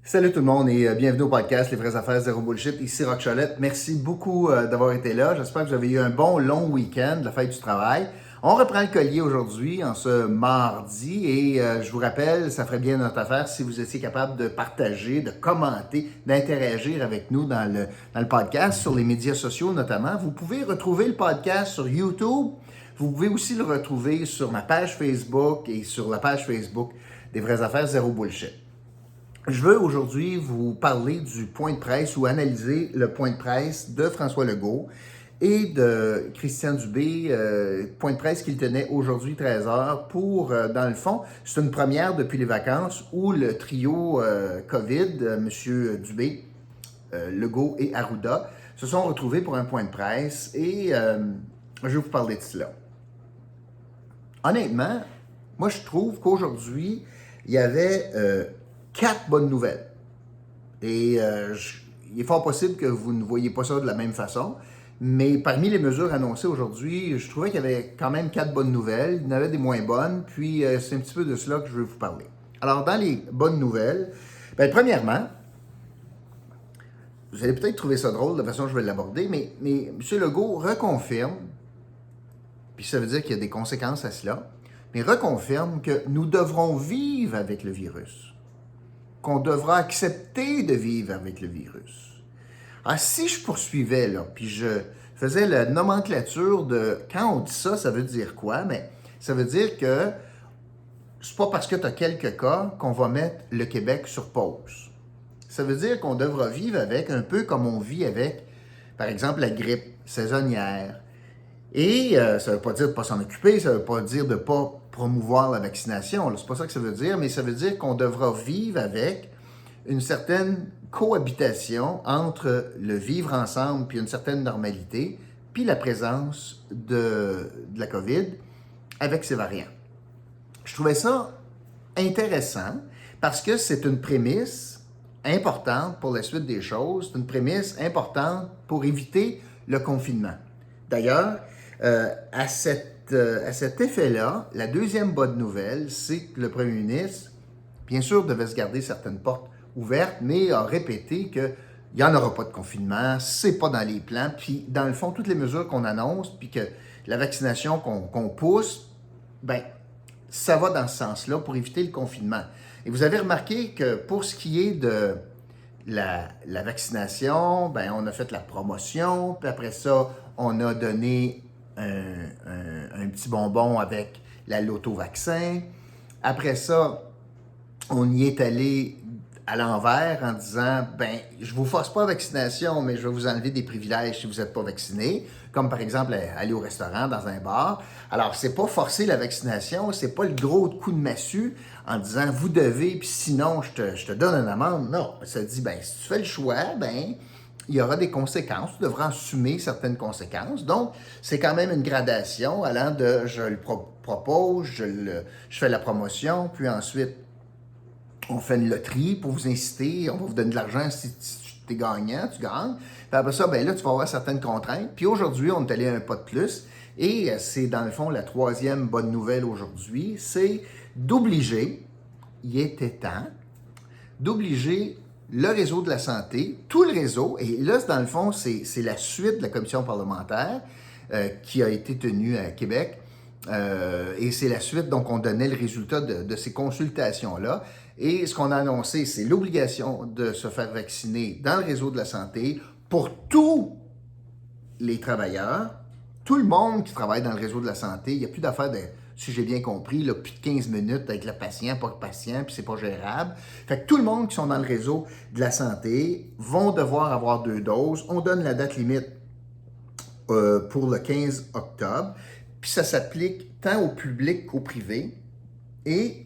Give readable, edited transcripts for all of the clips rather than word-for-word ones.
Salut tout le monde et bienvenue au podcast Les vraies affaires zéro bullshit. Ici Roch Cholette. Merci beaucoup d'avoir été là. J'espère que vous avez eu un bon long week-end, la fête du travail. On reprend le collier aujourd'hui, en ce mardi, et je vous rappelle, ça ferait bien notre affaire si vous étiez capable de partager, de commenter, d'interagir avec nous dans le podcast, sur les médias sociaux notamment. Vous pouvez retrouver le podcast sur YouTube. Vous pouvez aussi le retrouver sur ma page Facebook et sur la page Facebook des vraies affaires zéro bullshit. Je veux aujourd'hui vous parler du point de presse ou analyser le point de presse de François Legault et de Christian Dubé, point de presse qu'il tenait aujourd'hui 13h pour, dans le fond, c'est une première depuis les vacances où le trio COVID, M. Dubé, Legault et Arruda, se sont retrouvés pour un point de presse et je vais vous parler de cela. Honnêtement, moi je trouve qu'aujourd'hui, il y avait 4 bonnes nouvelles. Et il est fort possible que vous ne voyez pas ça de la même façon, mais parmi les mesures annoncées aujourd'hui, je trouvais qu'il y avait quand même 4 bonnes nouvelles. Il y en avait des moins bonnes, puis c'est un petit peu de cela que je veux vous parler. Alors, dans les bonnes nouvelles, premièrement, vous allez peut-être trouver ça drôle de la façon dont je vais l'aborder, mais M. Legault reconfirme, puis ça veut dire qu'il y a des conséquences à cela, mais reconfirme que nous devrons vivre avec le virus, qu'on devra accepter de vivre avec le virus. Alors, si je poursuivais, là, puis je faisais la nomenclature de quand on dit ça, ça veut dire quoi? Mais ça veut dire que c'est pas parce que tu as quelques cas qu'on va mettre le Québec sur pause. Ça veut dire qu'on devra vivre avec un peu comme on vit avec, par exemple, la grippe saisonnière. Et ça ne veut pas dire de ne pas s'en occuper, ça ne veut pas dire de ne pas promouvoir la vaccination. C'est pas ça que ça veut dire, mais ça veut dire qu'on devra vivre avec une certaine cohabitation entre le vivre ensemble puis une certaine normalité, puis la présence de la COVID avec ses variants. Je trouvais ça intéressant parce que c'est une prémisse importante pour la suite des choses, c'est une prémisse importante pour éviter le confinement. D'ailleurs, à cet effet-là, la deuxième bonne nouvelle, c'est que le premier ministre, bien sûr, devait se garder certaines portes ouvertes, mais a répété qu'il n'y en aura pas de confinement, c'est pas dans les plans, puis dans le fond, toutes les mesures qu'on annonce, puis que la vaccination qu'on pousse, ça va dans ce sens-là pour éviter le confinement. Et vous avez remarqué que pour ce qui est de la vaccination, on a fait la promotion, puis après ça, on a donné un petit bonbon avec la loto-vaccin. Après ça, on y est allé à l'envers en disant, je vous force pas à vaccination, mais je vais vous enlever des privilèges si vous n'êtes pas vacciné, comme par exemple aller au restaurant, dans un bar. Alors, c'est pas forcer la vaccination, c'est pas le gros coup de massue en disant, vous devez, puis sinon, je te donne une amende. Non, ça dit, si tu fais le choix, il y aura des conséquences, tu devras assumer certaines conséquences. Donc, c'est quand même une gradation allant de je le propose, je fais la promotion, puis ensuite, on fait une loterie pour vous inciter, on va vous donner de l'argent si tu es gagnant, tu gagnes. Puis après ça, là, tu vas avoir certaines contraintes. Puis aujourd'hui, on est allé un pas de plus. Et c'est dans le fond la troisième bonne nouvelle aujourd'hui, c'est d'obliger, il était temps, d'obliger le réseau de la santé, tout le réseau, et là, dans le fond, c'est la suite de la commission parlementaire qui a été tenue à Québec, et c'est la suite, donc on donnait le résultat de ces consultations-là, et ce qu'on a annoncé, c'est l'obligation de se faire vacciner dans le réseau de la santé pour tous les travailleurs, tout le monde qui travaille dans le réseau de la santé. Il n'y a plus d'affaires de, si j'ai bien compris, là, plus de 15 minutes avec le patient, pas le patient, puis c'est pas gérable. Fait que tout le monde qui sont dans le réseau de la santé vont devoir avoir 2 doses. On donne la date limite pour le 15 octobre. Puis ça s'applique tant au public qu'au privé. Et,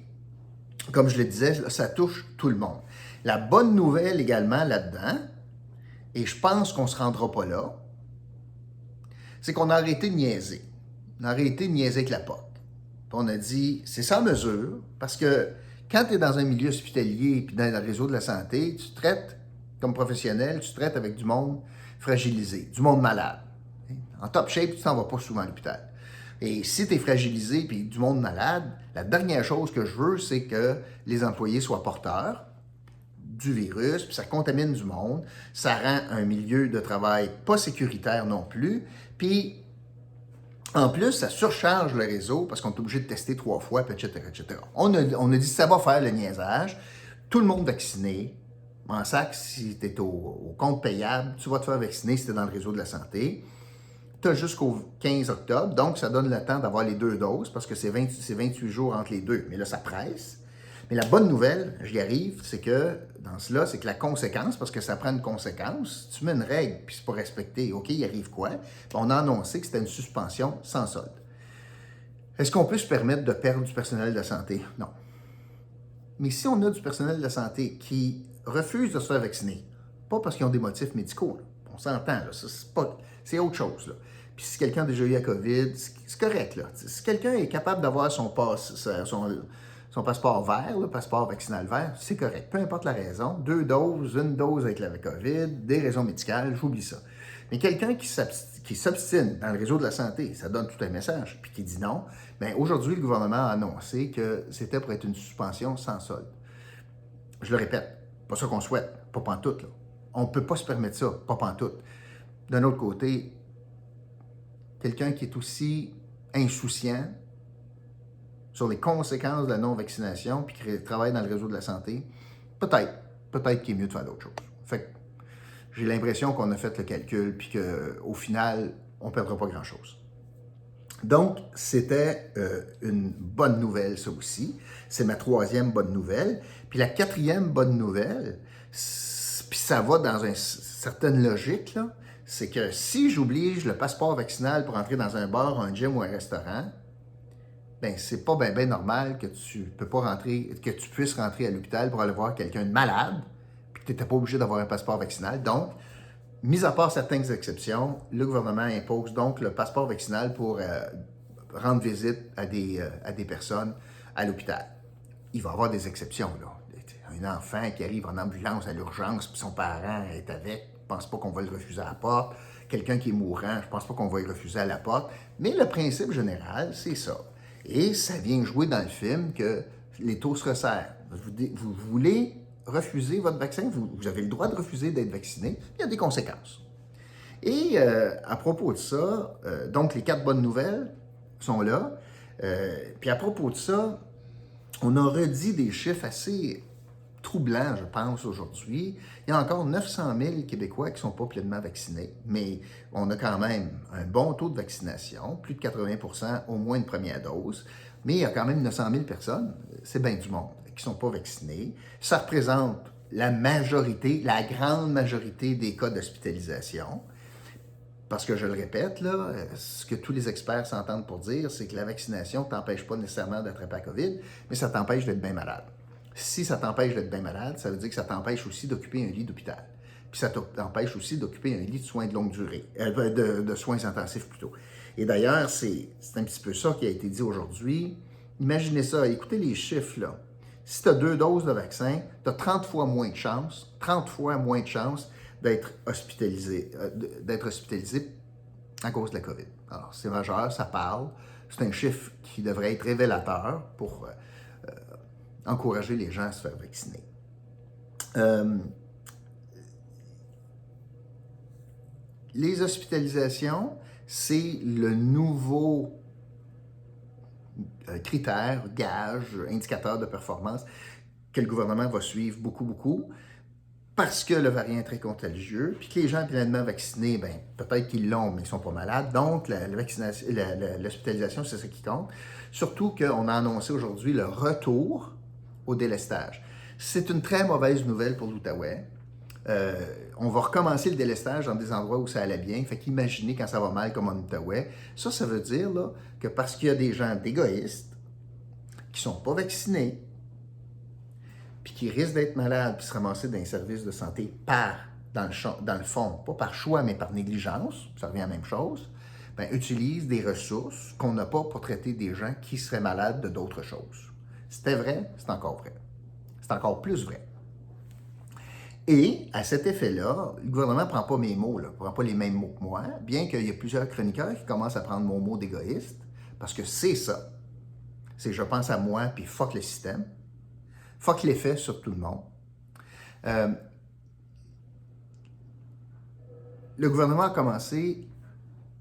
comme je le disais, ça touche tout le monde. La bonne nouvelle également là-dedans, et je pense qu'on ne se rendra pas là, c'est qu'on a arrêté de niaiser. On a arrêté de niaiser avec la POC. Puis on a dit, c'est sans mesure, parce que quand tu es dans un milieu hospitalier et dans le réseau de la santé, tu traites comme professionnel, tu traites avec du monde fragilisé, du monde malade. En top shape, tu t'en vas pas souvent à l'hôpital. Et si tu es fragilisé et du monde malade, la dernière chose que je veux, c'est que les employés soient porteurs du virus, puis ça contamine du monde, ça rend un milieu de travail pas sécuritaire non plus, puis en plus, ça surcharge le réseau parce qu'on est obligé de tester 3 fois, puis etc., etc. On a dit ça va faire le niaisage, tout le monde vacciné, en sac, si tu es au compte payable, tu vas te faire vacciner si tu es dans le réseau de la santé. Tu as jusqu'au 15 octobre, donc ça donne le temps d'avoir les 2 doses parce que c'est 28 jours entre les deux. Mais là, ça presse. Mais la bonne nouvelle, j'y arrive, c'est que dans cela, c'est que la conséquence, parce que ça prend une conséquence, tu mets une règle, puis c'est pas respecté, OK, il arrive quoi? On a annoncé que c'était une suspension sans solde. Est-ce qu'on peut se permettre de perdre du personnel de santé? Non. Mais si on a du personnel de la santé qui refuse de se faire vacciner, pas parce qu'ils ont des motifs médicaux, là. On s'entend, là, c'est autre chose. Là. Puis si quelqu'un a déjà eu la COVID, c'est correct. Là. Si quelqu'un est capable d'avoir son passeport vert, le passeport vaccinal vert, c'est correct. Peu importe la raison, 2 doses, 1 dose avec la COVID, des raisons médicales, j'oublie ça. Mais quelqu'un qui s'obstine dans le réseau de la santé, ça donne tout un message, puis qui dit non, bien aujourd'hui, le gouvernement a annoncé que c'était pour être une suspension sans solde. Je le répète, pas ça qu'on souhaite, pas pantoute, là. On ne peut pas se permettre ça, pas pantoute. D'un autre côté, quelqu'un qui est aussi insouciant sur les conséquences de la non-vaccination puis qui travaille dans le réseau de la santé, peut-être qu'il est mieux de faire d'autres choses. Fait que j'ai l'impression qu'on a fait le calcul puis qu'au final, on ne perdra pas grand-chose. Donc, c'était une bonne nouvelle, ça aussi. C'est ma 3e bonne nouvelle. Puis la 4e bonne nouvelle, puis ça va dans une certaine logique, là, c'est que si j'oblige le passeport vaccinal pour entrer dans un bar, un gym ou un restaurant, ben c'est pas bien normal que tu puisses rentrer à l'hôpital pour aller voir quelqu'un de malade, puis que tu n'étais pas obligé d'avoir un passeport vaccinal. Donc, mis à part certaines exceptions, le gouvernement impose donc le passeport vaccinal pour rendre visite à des personnes à l'hôpital. Il va y avoir des exceptions, là. Un enfant qui arrive en ambulance à l'urgence, puis son parent est avec, je ne pense pas qu'on va le refuser à la porte. Quelqu'un qui est mourant, je ne pense pas qu'on va le refuser à la porte. Mais le principe général, c'est ça. Et ça vient jouer dans le film que les taux se resserrent. Vous voulez refuser votre vaccin, vous avez le droit de refuser d'être vacciné, il y a des conséquences. Et à propos de ça, donc les 4 bonnes nouvelles sont là. Puis à propos de ça, on a redit des chiffres assez troublants, je pense, aujourd'hui. Il y a encore 900 000 Québécois qui ne sont pas pleinement vaccinés, mais on a quand même un bon taux de vaccination, plus de 80 % au moins une première dose, mais il y a quand même 900 000 personnes, c'est bien du monde, qui ne sont pas vaccinés. Ça représente la majorité, la grande majorité des cas d'hospitalisation. Parce que je le répète, là, ce que tous les experts s'entendent pour dire, c'est que la vaccination ne t'empêche pas nécessairement d'attraper la COVID, mais ça t'empêche d'être bien malade. Si ça t'empêche d'être bien malade, ça veut dire que ça t'empêche aussi d'occuper un lit d'hôpital. Puis ça t'empêche aussi d'occuper un lit de soins de longue durée, de soins intensifs plutôt. Et d'ailleurs, c'est un petit peu ça qui a été dit aujourd'hui. Imaginez ça, écoutez les chiffres, là. Si tu as 2 doses de vaccin, tu as 30 fois moins de chances d'être hospitalisé à cause de la COVID. Alors, c'est majeur, ça parle. C'est un chiffre qui devrait être révélateur pour encourager les gens à se faire vacciner. Les hospitalisations, c'est le nouveau critère, gage, indicateur de performance que le gouvernement va suivre beaucoup, parce que le variant est très contagieux, puis que les gens pleinement vaccinés, ben peut-être qu'ils l'ont, mais ils ne sont pas malades. Donc, l'hospitalisation, c'est ça qui compte. Surtout qu'on a annoncé aujourd'hui le retour au délestage. C'est une très mauvaise nouvelle pour l'Outaouais. On va recommencer le délestage dans des endroits où ça allait bien. Fait qu'imaginez quand ça va mal comme en Outaouais. Ça veut dire là, que parce qu'il y a des gens égoïstes qui ne sont pas vaccinés, puis qui risquent d'être malades, puis se ramasser dans les services de santé dans le fond, pas par choix, mais par négligence, ça revient à la même chose, bien, utilisent des ressources qu'on n'a pas pour traiter des gens qui seraient malades de d'autres choses. C'était vrai, c'est encore vrai. C'est encore plus vrai. Et à cet effet-là, le gouvernement ne prend pas mes mots, ne prend pas les mêmes mots que moi, bien qu'il y ait plusieurs chroniqueurs qui commencent à prendre mon mot d'égoïste, parce que c'est ça. C'est je pense à moi, puis fuck le système. Fuck l'effet sur tout le monde. Euh, le gouvernement a commencé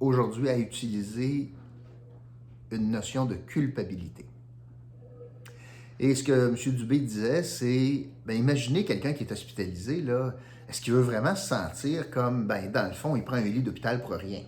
aujourd'hui à utiliser une notion de culpabilité. Et ce que M. Dubé disait, c'est, imaginez quelqu'un qui est hospitalisé, là, est-ce qu'il veut vraiment se sentir comme, dans le fond, il prend un lit d'hôpital pour rien?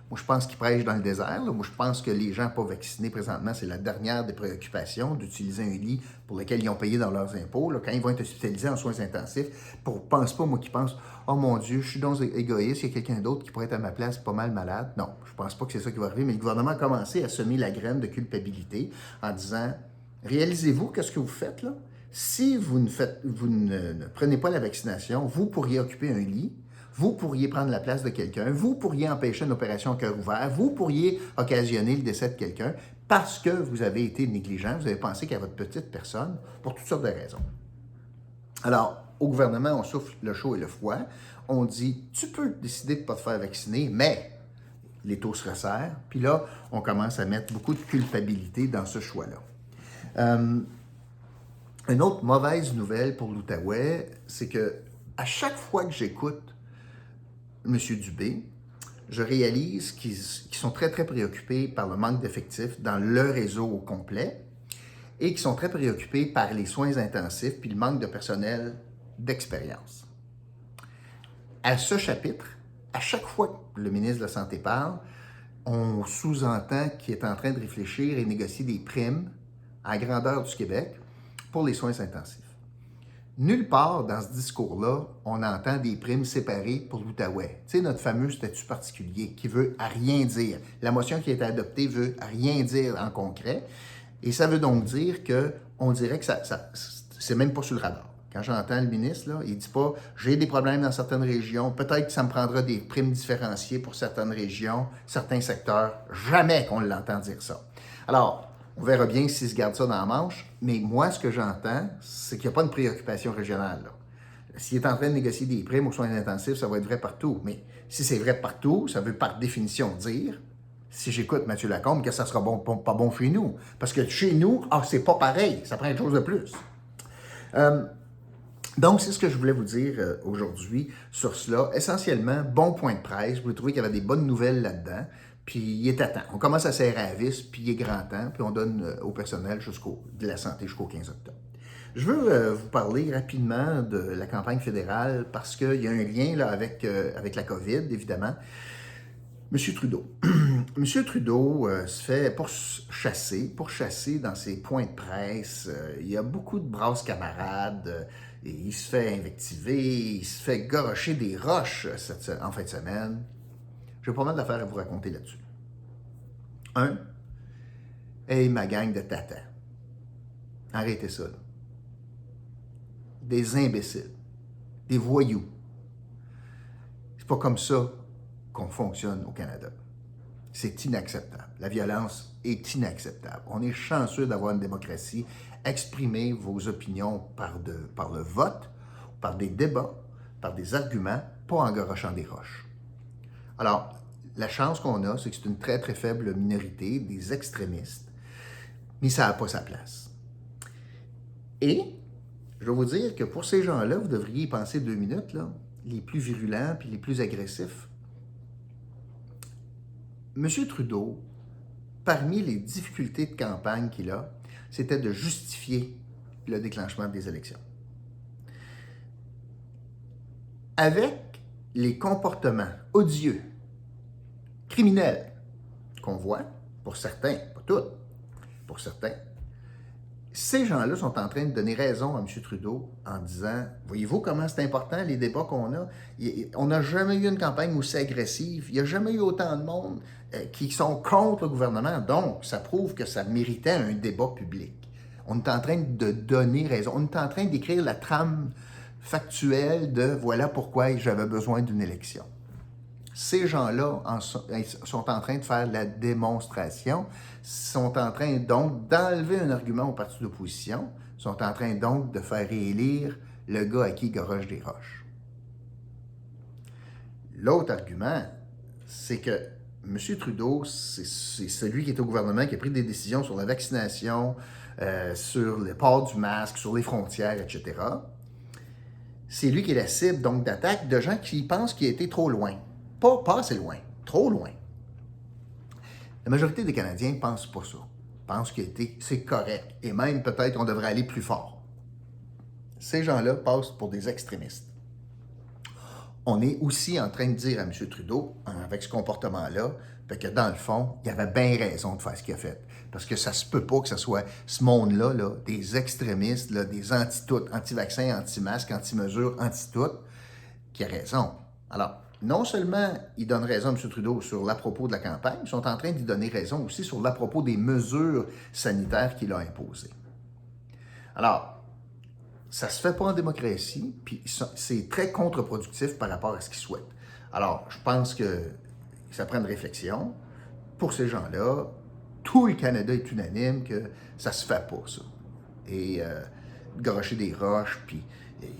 Moi, je pense qu'il prêche dans le désert. Là. Moi, je pense que les gens pas vaccinés présentement, c'est la dernière des préoccupations d'utiliser un lit pour lequel ils ont payé dans leurs impôts. Là, quand ils vont être hospitalisés en soins intensifs, pense pas, moi, qui pense, oh mon Dieu, je suis donc égoïste, il y a quelqu'un d'autre qui pourrait être à ma place pas mal malade. Non, je pense pas que c'est ça qui va arriver, mais le gouvernement a commencé à semer la graine de culpabilité en disant, réalisez-vous que ce que vous faites là, si vous ne prenez pas la vaccination, vous pourriez occuper un lit. Vous pourriez prendre la place de quelqu'un, vous pourriez empêcher une opération à cœur ouvert, vous pourriez occasionner le décès de quelqu'un parce que vous avez été négligent, vous avez pensé qu'à votre petite personne pour toutes sortes de raisons. Alors, au gouvernement, on souffle le chaud et le froid. On dit, tu peux décider de ne pas te faire vacciner, mais les taux se resserrent. Puis là, on commence à mettre beaucoup de culpabilité dans ce choix-là. Une autre mauvaise nouvelle pour l'Outaouais, c'est que à chaque fois que j'écoute M. Dubé, je réalise qu'ils sont très, très préoccupés par le manque d'effectifs dans le réseau au complet et qu'ils sont très préoccupés par les soins intensifs puis le manque de personnel d'expérience. À ce chapitre, à chaque fois que le ministre de la Santé parle, on sous-entend qu'il est en train de réfléchir et négocier des primes à la grandeur du Québec pour les soins intensifs. Nulle part dans ce discours-là, on entend des primes séparées pour l'Outaouais. Tu sais, notre fameux statut particulier qui veut à rien dire. La motion qui a été adoptée veut à rien dire en concret. Et ça veut donc dire qu'on dirait que c'est même pas sur le radar. Quand j'entends le ministre, là, il ne dit pas « j'ai des problèmes dans certaines régions, peut-être que ça me prendra des primes différenciées pour certaines régions, certains secteurs. » Jamais qu'on l'entend dire ça. Alors, on verra bien s'il se garde ça dans la manche, mais moi, ce que j'entends, c'est qu'il n'y a pas de préoccupation régionale. S'il est en train de négocier des primes aux soins intensifs, ça va être vrai partout. Mais si c'est vrai partout, ça veut par définition dire, si j'écoute Mathieu Lacombe, que ça sera pas bon chez nous. Parce que chez nous, c'est pas pareil, ça prend quelque chose de plus. Donc, c'est ce que je voulais vous dire aujourd'hui sur cela. Essentiellement, bon point de presse. Vous trouvez qu'il y avait des bonnes nouvelles là-dedans. Puis il est à temps. On commence à serrer à la vis, puis il est grand temps, puis on donne au personnel de la santé jusqu'au 15 octobre. Je veux vous parler rapidement de la campagne fédérale parce qu'il y a un lien là, avec la COVID, évidemment. M. Trudeau. M. Trudeau se fait pourchasser dans ses points de presse. Il y a beaucoup de brasses camarades. Et il se fait invectiver, il se fait garocher des roches en fin de semaine. J'ai pas mal d'affaires à vous raconter là-dessus. Hey, ma gang de tata. Arrêtez ça, là. Des imbéciles. Des voyous. C'est pas comme ça qu'on fonctionne au Canada. C'est inacceptable. La violence est inacceptable. On est chanceux d'avoir une démocratie. Exprimez vos opinions par le vote, par des débats, par des arguments, pas en garochant des roches. Alors, la chance qu'on a, c'est que c'est une très, très faible minorité, des extrémistes, mais ça n'a pas sa place. Et, je vais vous dire que pour ces gens-là, vous devriez y penser 2 minutes, là, les plus virulents puis les plus agressifs. M. Trudeau, parmi les difficultés de campagne qu'il a, c'était de justifier le déclenchement des élections. Avec les comportements odieux, criminels qu'on voit, pour certains, pas tous, pour certains, ces gens-là sont en train de donner raison à M. Trudeau en disant, voyez-vous comment c'est important les débats qu'on a? On n'a jamais eu une campagne aussi agressive, il n'y a jamais eu autant de monde qui sont contre le gouvernement, donc ça prouve que ça méritait un débat public. On est en train de donner raison, on est en train d'écrire la trame factuelle de voilà pourquoi j'avais besoin d'une élection. Ces gens-là sont en train de faire la démonstration, sont en train donc d'enlever un argument au parti d'opposition, sont en train donc de faire réélire le gars à qui il garoche des roches. L'autre argument, c'est que M. Trudeau, c'est celui qui est au gouvernement, qui a pris des décisions sur la vaccination, sur le port du masque, sur les frontières, etc. c'est lui qui est la cible donc d'attaque de gens qui pensent qu'il a été trop loin. Pas assez loin, trop loin. La majorité des Canadiens ne pensent pas ça. Pensent que c'est correct. Et même peut-être on devrait aller plus fort. Ces gens-là passent pour des extrémistes. On est aussi en train de dire à M. Trudeau, avec ce comportement-là, que dans le fond, il avait bien raison de faire ce qu'il a fait. Parce que ça se peut pas que ce soit ce monde-là, là, des extrémistes, là, des anti-tout, anti-vaccins, anti-masques, anti-mesures, anti-tout, qui a raison. Alors, non seulement ils donnent raison à M. Trudeau sur l'à propos de la campagne, ils sont en train d'y donner raison aussi sur l'à propos des mesures sanitaires qu'il a imposées. Alors, ça se fait pas en démocratie, puis c'est très contre-productif par rapport à ce qu'ils souhaitent. Alors, je pense que ça prend une réflexion. Pour ces gens-là, tout le Canada est unanime que ça se fait pas, ça. Et garocher des roches, puis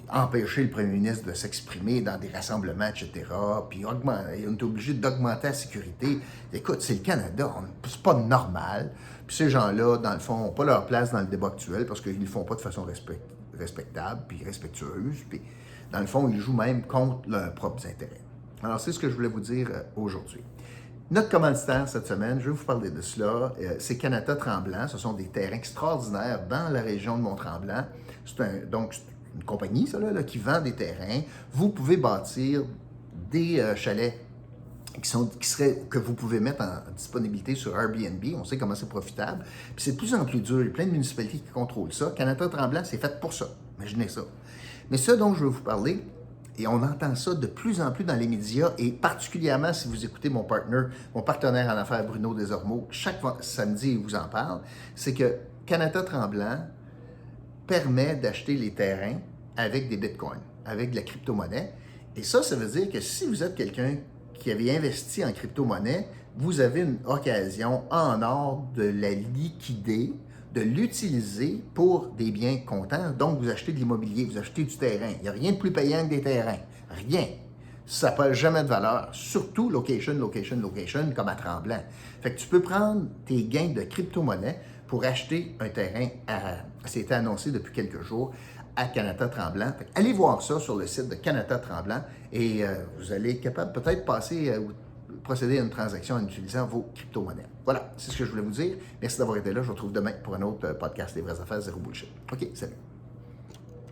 empêcher le premier ministre de s'exprimer dans des rassemblements, etc., puis on est obligé d'augmenter la sécurité. Écoute, c'est le Canada, c'est pas normal. Puis ces gens-là, dans le fond, n'ont pas leur place dans le débat actuel parce qu'ils ne le font pas de façon respectable, puis respectueuse, puis dans le fond, ils jouent même contre leurs propres intérêts. Alors, c'est ce que je voulais vous dire aujourd'hui. Notre commanditaire cette semaine, je vais vous parler de cela, c'est Canada Tremblant. Ce sont des terrains extraordinaires dans la région de Mont-Tremblant. Donc, une compagnie, ça, là, qui vend des terrains. Vous pouvez bâtir des chalets que vous pouvez mettre en disponibilité sur Airbnb. On sait comment c'est profitable. Puis c'est de plus en plus dur. Il y a plein de municipalités qui contrôlent ça. Canada Tremblant, c'est fait pour ça. Imaginez ça. Mais ce dont je veux vous parler, et on entend ça de plus en plus dans les médias, et particulièrement si vous écoutez mon partenaire en affaires Bruno Desormeaux, chaque samedi il vous en parle, c'est que Canada Tremblant permet d'acheter les terrains avec des bitcoins, avec de la crypto-monnaie. Et ça veut dire que si vous êtes quelqu'un qui avait investi en crypto-monnaie, vous avez une occasion en or de la liquider, de l'utiliser pour des biens comptants. Donc, vous achetez de l'immobilier, vous achetez du terrain. Il n'y a rien de plus payant que des terrains. Rien. Ça ne perd jamais de valeur. Surtout location, comme à Tremblant. Fait que tu peux prendre tes gains de crypto-monnaie pour acheter un terrain, c'était annoncé depuis quelques jours, à Canada Tremblant. Allez voir ça sur le site de Canada Tremblant et vous allez être capable peut-être procéder à une transaction en utilisant vos crypto-monnaies. Voilà, c'est ce que je voulais vous dire. Merci d'avoir été là. Je vous retrouve demain pour un autre podcast des vraies affaires, zéro bullshit. OK, salut.